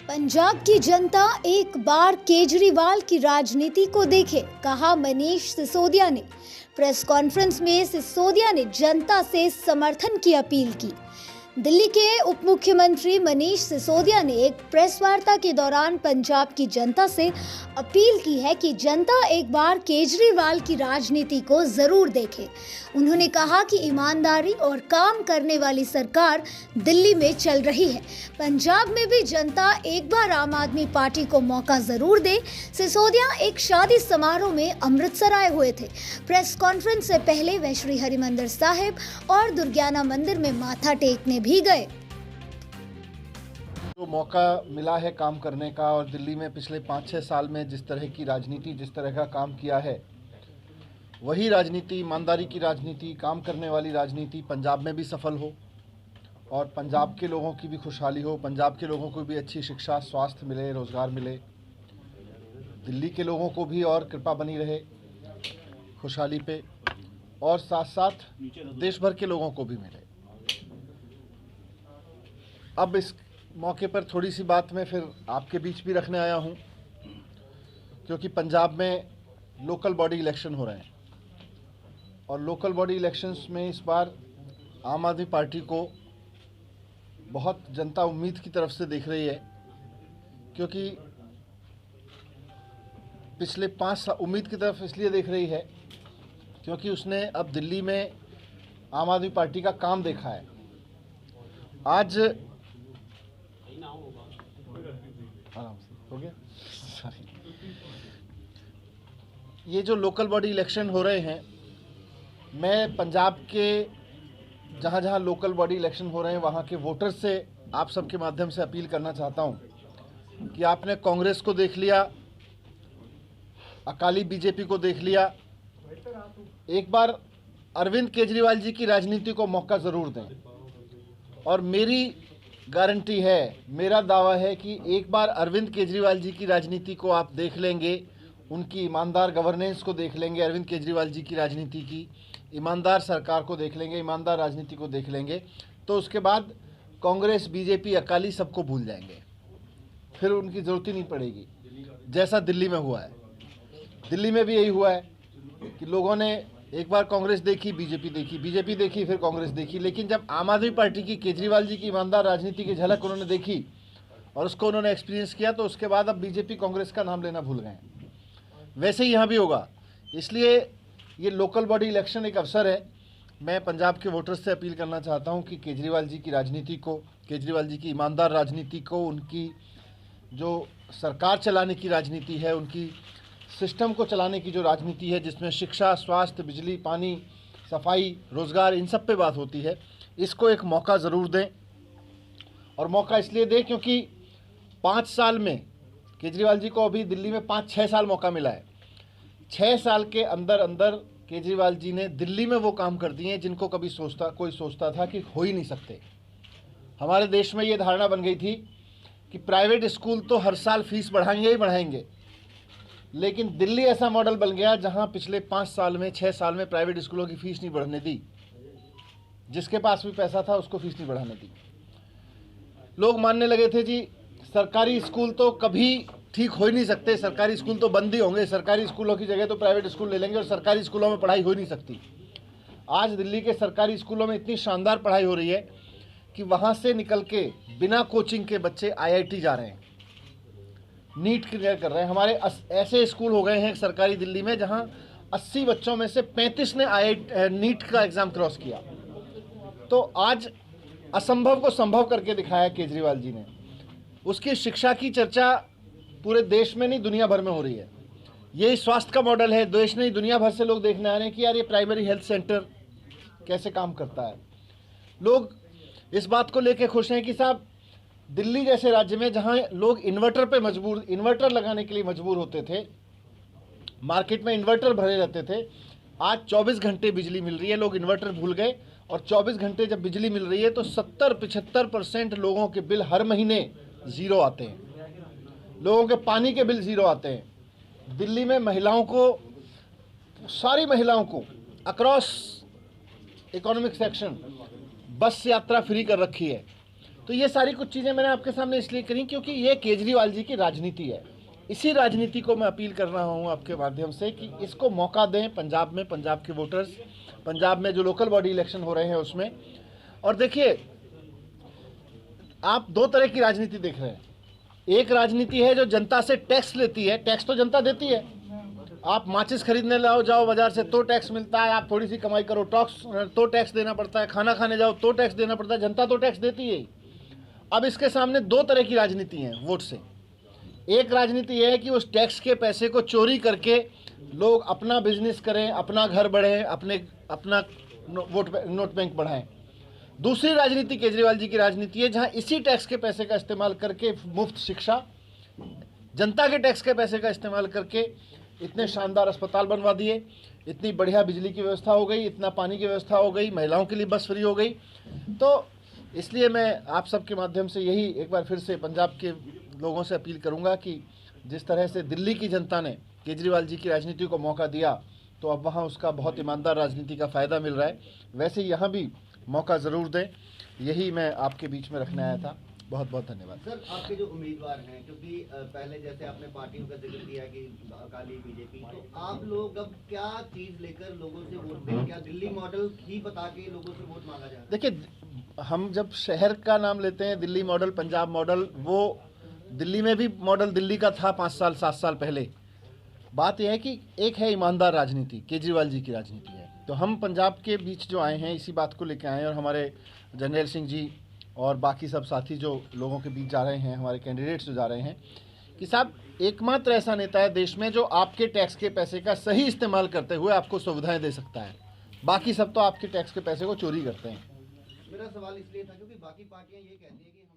पंजाब की जनता एक बार केजरीवाल की राजनीति को देखे, कहा मनीष सिसोदिया ने। प्रेस कॉन्फ्रेंस में सिसोदिया ने जनता से समर्थन की अपील की। दिल्ली के उप मुख्यमंत्री मनीष सिसोदिया ने एक प्रेस वार्ता के दौरान पंजाब की जनता से अपील की है कि जनता एक बार केजरीवाल की राजनीति को जरूर देखे। उन्होंने कहा कि ईमानदारी और काम करने वाली सरकार दिल्ली में चल रही है। पंजाब में भी जनता एक बार आम आदमी पार्टी को मौका जरूर दे। सिसोदिया एक शादी समारोह में अमृतसर आए हुए थे। प्रेस कॉन्फ्रेंस से पहले वे श्री हरिमंदिर साहिब और दुर्गियाना मंदिर में माथा टेकने भी गए। जो मौका मिला है काम करने का, और दिल्ली में पिछले 5-6 साल में जिस तरह की राजनीति, जिस तरह का काम किया है, वही राजनीति, ईमानदारी की राजनीति, काम करने वाली राजनीति पंजाब में भी सफल हो और पंजाब के लोगों की भी खुशहाली हो, पंजाब के लोगों को भी अच्छी शिक्षा, स्वास्थ्य मिले, रोज़गार मिले, दिल्ली के लोगों को भी और कृपा बनी रहे खुशहाली पे, और साथ साथ देश भर के लोगों को भी मिले। अब इस मौके पर थोड़ी सी बात मैं फिर आपके बीच भी रखने आया हूं, क्योंकि पंजाब में लोकल बॉडी इलेक्शन हो रहे हैं और लोकल बॉडी इलेक्शंस में इस बार आम आदमी पार्टी को बहुत जनता उम्मीद की तरफ से देख रही है, क्योंकि पिछले 5 साल उम्मीद की तरफ इसलिए देख रही है क्योंकि उसने अब दिल्ली में आम आदमी पार्टी का काम देखा है। आज आराम से हो गया, सॉरी। ये जो लोकल बॉडी इलेक्शन हो रहे हैं, मैं पंजाब के जहाँ जहाँ लोकल बॉडी इलेक्शन हो रहे हैं वहाँ के वोटर्स से आप सबके माध्यम से अपील करना चाहता हूँ कि आपने कांग्रेस को देख लिया, अकाली बीजेपी को देख लिया, एक बार अरविंद केजरीवाल जी की राजनीति को मौका ज़रूर दें। और मेरी गारंटी है, मेरा दावा है कि एक बार अरविंद केजरीवाल जी की राजनीति को आप देख लेंगे, उनकी ईमानदार गवर्नेंस को देख लेंगे, अरविंद केजरीवाल जी की राजनीति की ईमानदार सरकार को देख लेंगे, ईमानदार राजनीति को देख लेंगे, तो उसके बाद कांग्रेस, बीजेपी, अकाली सबको भूल जाएंगे, फिर उनकी ज़रूरत ही नहीं पड़ेगी। जैसा दिल्ली में हुआ है, दिल्ली में भी यही हुआ है कि लोगों ने एक बार कांग्रेस देखी, बीजेपी देखी, बीजेपी देखी, फिर कांग्रेस देखी, लेकिन जब आम आदमी पार्टी की, केजरीवाल जी की ईमानदार राजनीति की झलक उन्होंने देखी और उसको उन्होंने एक्सपीरियंस किया, तो उसके बाद अब बीजेपी कांग्रेस का नाम लेना भूल गए। वैसे ही यहाँ भी होगा। इसलिए ये लोकल बॉडी इलेक्शन एक अवसर है। मैं पंजाब के वोटर्स से अपील करना चाहता हूँ कि केजरीवाल जी की राजनीति को, केजरीवाल जी की ईमानदार राजनीति को, उनकी जो सरकार चलाने की राजनीति है, उनकी सिस्टम को चलाने की जो राजनीति है, जिसमें शिक्षा, स्वास्थ्य, बिजली, पानी, सफाई, रोज़गार, इन सब पे बात होती है, इसको एक मौका ज़रूर दें। और मौका इसलिए दें क्योंकि 5 साल में केजरीवाल जी को अभी दिल्ली में 5-6 साल मौका मिला है। 6 साल के अंदर अंदर केजरीवाल जी ने दिल्ली में वो काम कर दिए हैं जिनको कभी कोई सोचता था कि हो ही नहीं सकते। हमारे देश में ये धारणा बन गई थी कि प्राइवेट स्कूल तो हर साल फीस बढ़ाएंगे ही बढ़ाएंगे, लेकिन दिल्ली ऐसा मॉडल बन गया जहां पिछले 5 साल में, 6 साल में प्राइवेट स्कूलों की फीस नहीं बढ़ने दी। जिसके पास भी पैसा था उसको फीस नहीं बढ़ाने दी। लोग मानने लगे थे जी सरकारी स्कूल तो कभी ठीक हो ही नहीं सकते, सरकारी स्कूल तो बंद ही होंगे, सरकारी स्कूलों की जगह तो प्राइवेट स्कूल ले लेंगे और सरकारी स्कूलों में पढ़ाई हो ही नहीं सकती। आज दिल्ली के सरकारी स्कूलों में इतनी शानदार पढ़ाई हो रही है कि वहाँ से निकल के बिना कोचिंग के बच्चे IIT जा रहे हैं, नीट क्लियर कर रहे हैं। हमारे ऐसे स्कूल हो गए हैं सरकारी दिल्ली में जहां 80 बच्चों में से 35 ने नीट का एग्ज़ाम क्रॉस किया। तो आज असंभव को संभव करके दिखाया केजरीवाल जी ने। उसकी शिक्षा की चर्चा पूरे देश में नहीं, दुनिया भर में हो रही है। यही स्वास्थ्य का मॉडल है। देश नहीं, दुनिया भर से लोग देखने आ रहे हैं कि यार ये प्राइमरी हेल्थ सेंटर कैसे काम करता है। लोग इस बात को लेकर खुश हैं कि साहब दिल्ली जैसे राज्य में जहां लोग इन्वर्टर लगाने के लिए मजबूर होते थे, मार्केट में इन्वर्टर भरे रहते थे, आज 24 घंटे बिजली मिल रही है। लोग इन्वर्टर भूल गए और 24 घंटे जब बिजली मिल रही है तो 70-75% लोगों के बिल हर महीने ज़ीरो आते हैं। लोगों के पानी के बिल ज़ीरो आते हैं। दिल्ली में महिलाओं को, सारी महिलाओं को अक्रॉस इकोनॉमिक सेक्शन बस यात्रा फ्री कर रखी है। तो ये सारी कुछ चीज़ें मैंने आपके सामने इसलिए करी क्योंकि ये केजरीवाल जी की राजनीति है। इसी राजनीति को मैं अपील कर रहा हूँ आपके माध्यम से कि इसको मौका दें पंजाब में, पंजाब के वोटर्स, पंजाब में जो लोकल बॉडी इलेक्शन हो रहे हैं उसमें। और देखिए, आप दो तरह की राजनीति देख रहे हैं। एक राजनीति है जो जनता से टैक्स लेती है, टैक्स तो जनता देती है। आप माचिस खरीदने जाओ बाजार से तो टैक्स मिलता है, आप थोड़ी सी कमाई करो तो टैक्स देना पड़ता है, खाना खाने जाओ तो टैक्स देना पड़ता है, जनता तो टैक्स देती है। अब इसके सामने दो तरह की राजनीति है वोट से। एक राजनीति यह है कि उस टैक्स के पैसे को चोरी करके लोग अपना बिजनेस करें, अपना घर बढ़ें, अपना नोट बैंक बढ़ाएं। दूसरी राजनीति केजरीवाल जी की राजनीति है, जहां इसी टैक्स के पैसे का इस्तेमाल करके मुफ्त शिक्षा, जनता के टैक्स के पैसे का इस्तेमाल करके इतने शानदार अस्पताल बनवा दिए, इतनी बढ़िया बिजली की व्यवस्था हो गई, इतना पानी की व्यवस्था हो गई, महिलाओं के लिए बस फ्री हो गई। तो इसलिए मैं आप सबके माध्यम से यही एक बार फिर से पंजाब के लोगों से अपील करूंगा कि जिस तरह से दिल्ली की जनता ने केजरीवाल जी की राजनीति को मौका दिया, तो अब वहाँ उसका बहुत ईमानदार राजनीति का फ़ायदा मिल रहा है। वैसे यहाँ भी मौका ज़रूर दें, यही मैं आपके बीच में रखने आया था। बहुत बहुत धन्यवाद। सर, आपके जो उम्मीदवार हैं, क्योंकि पहले जैसे आपने पार्टियों का जिक्र किया कि अकाली, बीजेपी, तो आप लोग अब क्या चीज़ लेकर लोगों से वोट दें? क्या दिल्ली मॉडल ही बता के लोगों से वोट मांगा जाए? देखिए, हम जब शहर का नाम लेते हैं, दिल्ली मॉडल, पंजाब मॉडल, वो दिल्ली में भी मॉडल दिल्ली का था 5 साल 7 साल पहले। बात यह है कि एक है ईमानदार राजनीति, केजरीवाल जी की राजनीति है। तो हम पंजाब के बीच जो आए हैं इसी बात को लेकर आए हैं, और हमारे जर्नैल सिंह जी और बाकी सब साथी जो लोगों के बीच जा रहे हैं, हमारे कैंडिडेट्स जो जा रहे हैं, कि साहब एकमात्र ऐसा नेता है देश में जो आपके टैक्स के पैसे का सही इस्तेमाल करते हुए आपको सुविधाएं दे सकता है। बाकी सब तो आपके टैक्स के पैसे को चोरी करते हैं। मेरा सवाल इसलिए था क्योंकि बाकी पार्टियां ये कहती हैं कि